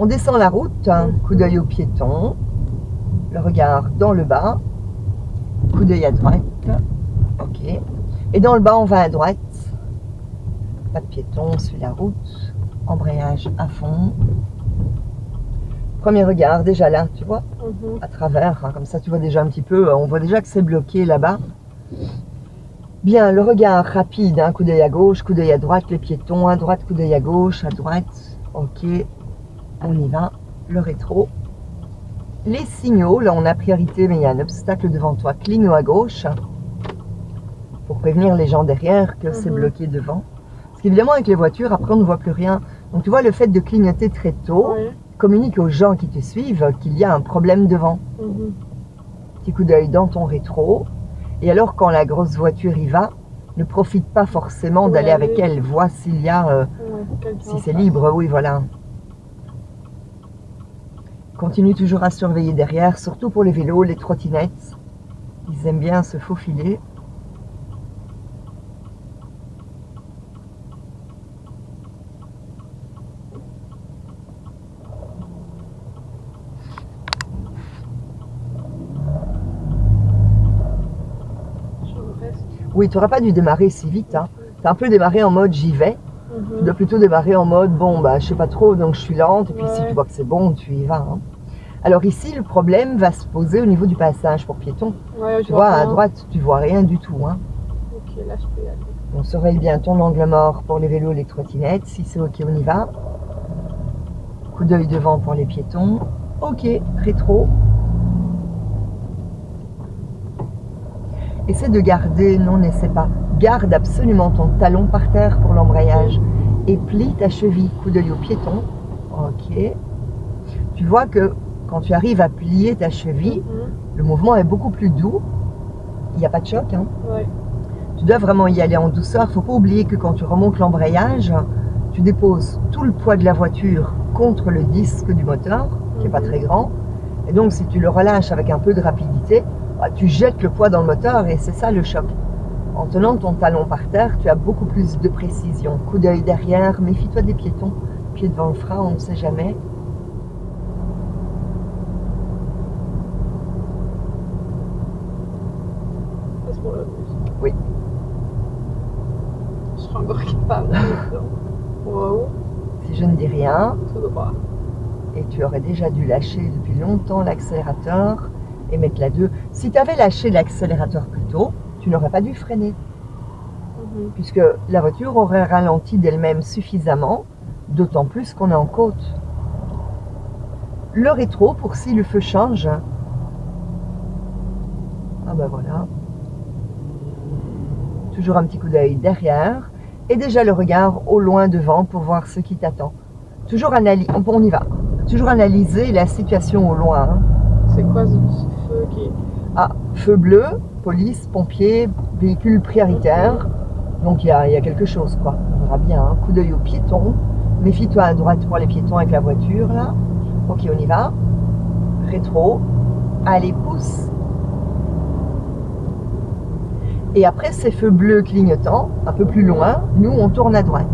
On descend la route, coup d'œil aux piétons, le regard dans le bas, coup d'œil à droite, ok. Et dans le bas, on va à droite, pas de piétons, on suit la route, embrayage à fond. Premier regard, déjà là, tu vois, à travers, hein, comme ça tu vois déjà un petit peu, on voit déjà que c'est bloqué là-bas. Bien, le regard rapide, coup d'œil à gauche, coup d'œil à droite, les piétons, à droite, coup d'œil à gauche, à droite, ok, on y va, le rétro. Les signaux, là on a priorité, mais il y a un obstacle devant toi, clignot à gauche, pour prévenir les gens derrière que c'est bloqué devant. Parce qu'évidemment avec les voitures, après on ne voit plus rien. Donc tu vois, le fait de clignoter très tôt, communique aux gens qui te suivent qu'il y a un problème devant. Petit coup d'œil dans ton rétro. Et alors quand la grosse voiture y va, ne profite pas forcément d'aller avec elle, vois s'il y a, si c'est libre, oui voilà. Continue toujours à surveiller derrière, surtout pour les vélos, les trottinettes. Ils aiment bien se faufiler. Oui, tu n'auras pas dû démarrer si vite. Hein. Tu as un peu démarré en mode j'y vais. Tu dois plutôt démarrer en mode bon, bah, je sais pas trop, donc je suis lente. Et puis si tu vois que c'est bon, tu y vas. Hein. Alors ici, le problème va se poser au niveau du passage pour piétons. Tu vois, à droite, tu vois rien du tout. Hein. Ok, là je peux y aller. On surveille bien ton angle mort pour les vélos et les trottinettes. Si c'est ok, on y va. Coup d'œil devant pour les piétons. Ok, rétro. Essaie de garder, non, n'essaie pas. Garde absolument ton talon par terre pour l'embrayage. Et plie ta cheville. Coup d'œil aux piétons. Ok. Tu vois que quand tu arrives à plier ta cheville, le mouvement est beaucoup plus doux. Il n'y a pas de choc. Hein. Tu dois vraiment y aller en douceur. Il ne faut pas oublier que quand tu remontes l'embrayage, tu déposes tout le poids de la voiture contre le disque du moteur, qui n'est pas très grand. Et donc, si tu le relâches avec un peu de rapidité, bah, tu jettes le poids dans le moteur et c'est ça le choc. En tenant ton talon par terre, tu as beaucoup plus de précision. Coup d'œil derrière, méfie-toi des piétons. Pied devant le frein, on ne sait jamais. Oui. Je serai encore capable. Wow. Si je ne dis rien, Tout droit. et tu aurais déjà dû lâcher depuis longtemps l'accélérateur et mettre la 2. Si tu avais lâché l'accélérateur plus tôt, tu n'aurais pas dû freiner. Puisque la voiture aurait ralenti d'elle-même suffisamment, d'autant plus qu'on est en côte. Le rétro, pour si le feu change. Ah ben voilà. Toujours un petit coup d'œil derrière. Et déjà le regard au loin devant pour voir ce qui t'attend. Toujours analyser, on y va. Toujours analyser la situation au loin. Hein. C'est quoi ce feu qui... Ah, feu bleu, police, pompiers, véhicule prioritaire. Donc il y a quelque chose quoi. On verra bien. Hein. Coup d'œil aux piétons. Méfie-toi à droite pour les piétons avec la voiture là. Ok, on y va. Rétro. Allez, pousse. Et après ces feux bleus clignotants, un peu plus loin, nous on tourne à droite.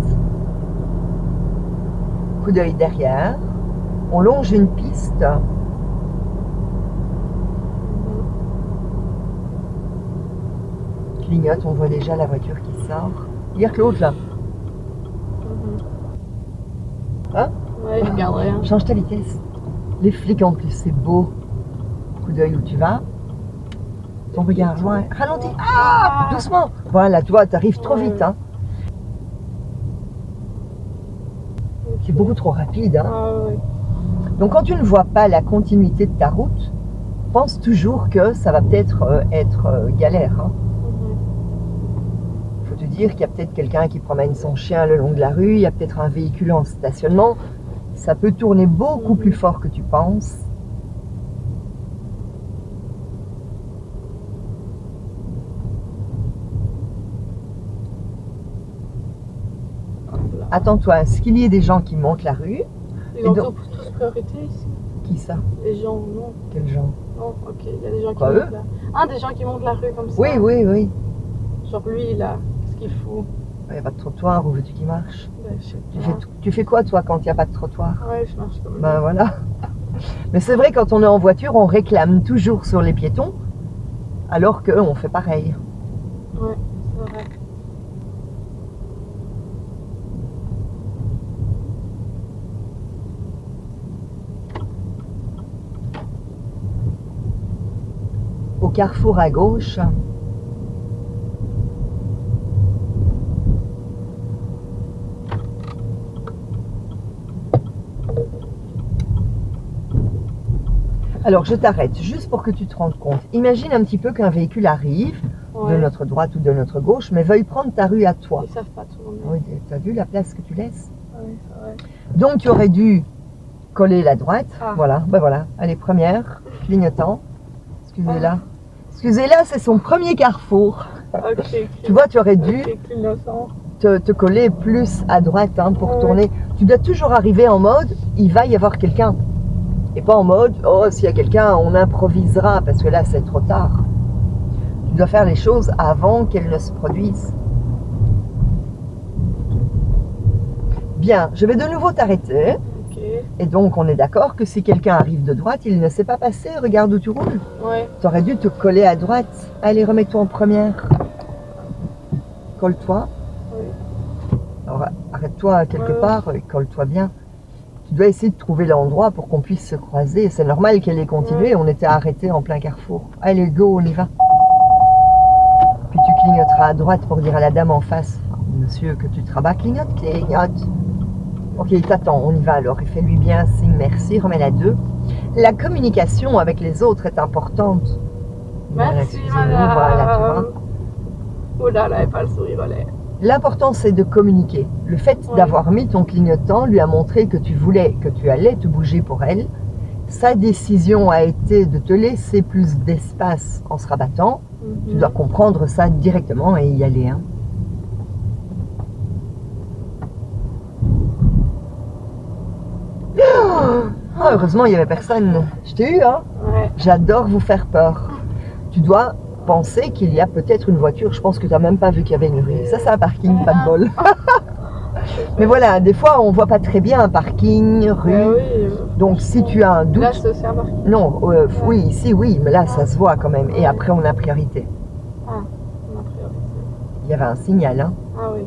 Coup d'œil derrière. On longe une piste. Clignote, on voit déjà la voiture qui sort. Regarde l'autre là. Hein? Ouais, je regarde rien. Change ta vitesse. Les flics en plus, c'est beau. Coup d'œil où tu vas. Ton regard loin. Ralentis. Ah, doucement. Voilà, tu vois, t'arrives trop vite. Hein. C'est beaucoup trop rapide. Hein. Donc quand tu ne vois pas la continuité de ta route, pense toujours que ça va peut-être être galère. Hein. Faut te dire qu'il y a peut-être quelqu'un qui promène son chien le long de la rue, il y a peut-être un véhicule en stationnement. Ça peut tourner beaucoup plus fort que tu penses. Attends-toi à ce qu'il y ait des gens qui montent la rue. Ils ont tous priorité ici. Qui ça? Les gens, non. Quels gens? Non, ok, il y a des gens qui Quoi, montent là. Ah, des gens qui montent la rue comme ça. Oui. Genre lui là, qu'est-ce qu'il fout? Il n'y a pas de trottoir, où veux-tu qu'il marche? Ben, je sais pas. Tu fais quoi toi quand il n'y a pas de trottoir? Ouais, je marche comme Ben voilà. Mais c'est vrai, quand on est en voiture, on réclame toujours sur les piétons, alors qu'eux, on fait pareil. Ouais, c'est vrai. Au carrefour à gauche, alors je t'arrête juste pour que tu te rendes compte. Imagine un petit peu qu'un véhicule arrive de Ouais. notre droite ou de notre gauche, mais veuille prendre ta rue à toi. Ils savent pas tourner. Oui, tu as vu la place que tu laisses? Ouais, c'est vrai. Donc tu aurais dû coller la droite. Ah. Voilà, ben voilà. Allez, première, clignotant. Excusez-la. Excusez-la, c'est son premier carrefour. Ok, Tu vois, tu aurais dû ok, clignotants. te coller plus à droite hein, pour Ouais. tourner. Tu dois toujours arriver en mode, il va y avoir quelqu'un. Et pas en mode, oh, s'il y a quelqu'un, on improvisera, parce que là, c'est trop tard. Tu dois faire les choses avant qu'elles ne se produisent. Bien, je vais de nouveau t'arrêter. Ok. Et donc, on est d'accord que si quelqu'un arrive de droite, il ne sait pas passer, regarde où tu roules. Ouais. Tu aurais dû te coller à droite. Allez, remets-toi en première. Colle-toi. Oui. Alors, arrête-toi quelque Ouais. part et colle-toi bien. Tu dois essayer de trouver l'endroit pour qu'on puisse se croiser. C'est normal qu'elle ait continué. On était arrêtés en plein carrefour. Allez, go, on y va. Puis tu clignoteras à droite pour dire à la dame en face, monsieur, que tu te rabats, clignote, clignote. Ok, il t'attend, on y va alors. Et fais-lui bien un signe, merci, remets la 2. La communication avec les autres est importante. Voilà, Merci, excusez-nous, madame. voilà, tu vois. Oh là là, elle pas le sourire, voilà. L'important, c'est de communiquer. Le fait d'avoir mis ton clignotant lui a montré que tu allais te bouger pour elle. Sa décision a été de te laisser plus d'espace en se rabattant. Tu dois comprendre ça directement et y aller. Hein. Oh, heureusement, il n'y avait personne. Je t'ai eu, hein. Ouais. J'adore vous faire peur. Tu dois penser qu'il y a peut-être une voiture. Je pense que tu n'as même pas vu qu'il y avait une rue. Ça, c'est un parking, pas de bol. Mais voilà, des fois, on voit pas très bien un parking, rue. Oui, Donc, si tu as un doute... là, c'est aussi un parking. Non, oui, ici, oui, mais là, ça se voit quand même. Et après, on a priorité. Ah, on a priorité. Il y avait un signal, hein. Ah oui.